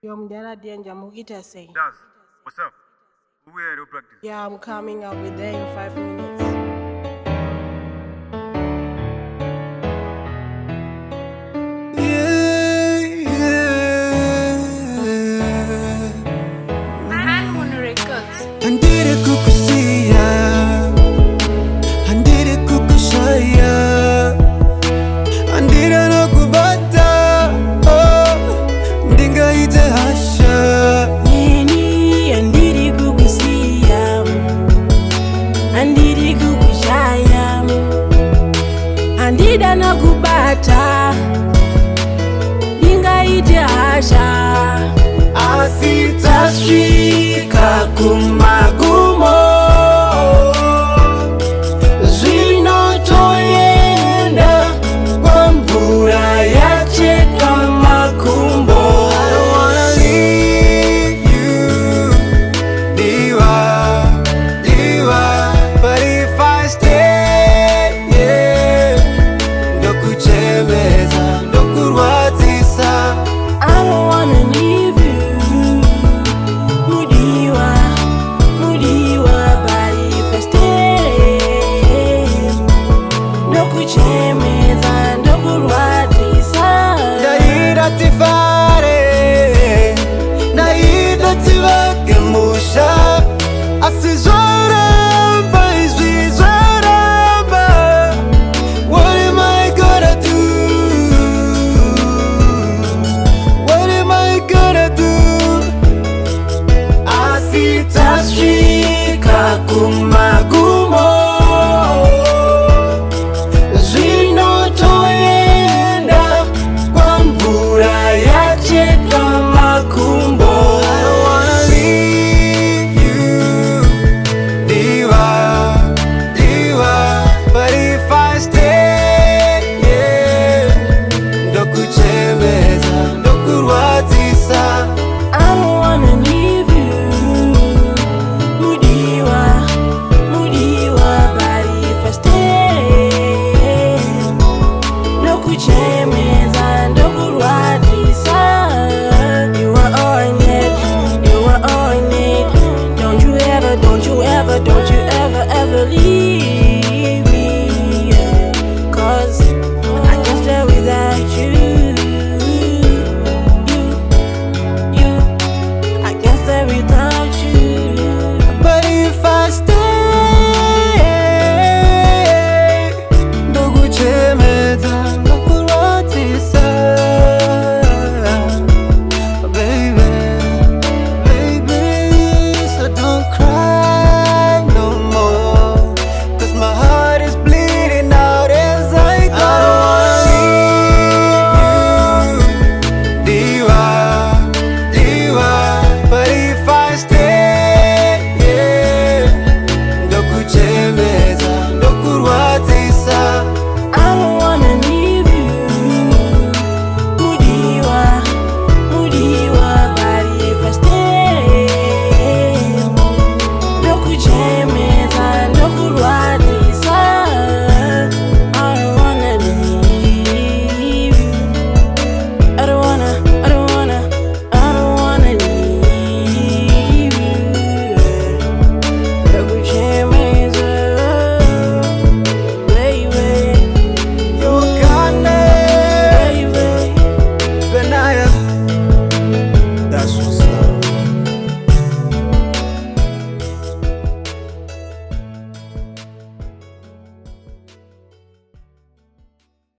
Yo, Mdana Dianja Mugita say. Das, what's up? We are to practice. Yeah, I'm coming. I'll be there in 5 minutes. Andire kukusia, andire kukushaya, andire no kubata, oh, ndinga ite hasha. Nini, andire kukusia, andire kukushaya, andire no kubata, ndinga ite hasha. Asitashika kumagumo, zvinotoenda kwa mvura yache kama kumbo. I don't wanna leave you, diva, diva, but if I stay, yeah, ndokuchemeza, ndokurwadzisa. I don't wanna leave you, Mudiwa, Mudiwa, but if I stay, ndokuchemeza, ndokurwadzisa. Ndaida tifare, ndaida tivakemusha, asi zvaramba izvi zvaramba. What am I gonna do? What am I gonna do? Asitasvika kumagumo, zvinotoenda kwa mvura yache kama kumbo. I don't wanna leave you, diva, diva, but if I stay, yeah, ndokuchemeza, ndokurwadzisa. I don't wanna leave you, Mudiwa, Mudiwa, but if I stay, ndokuchemeza.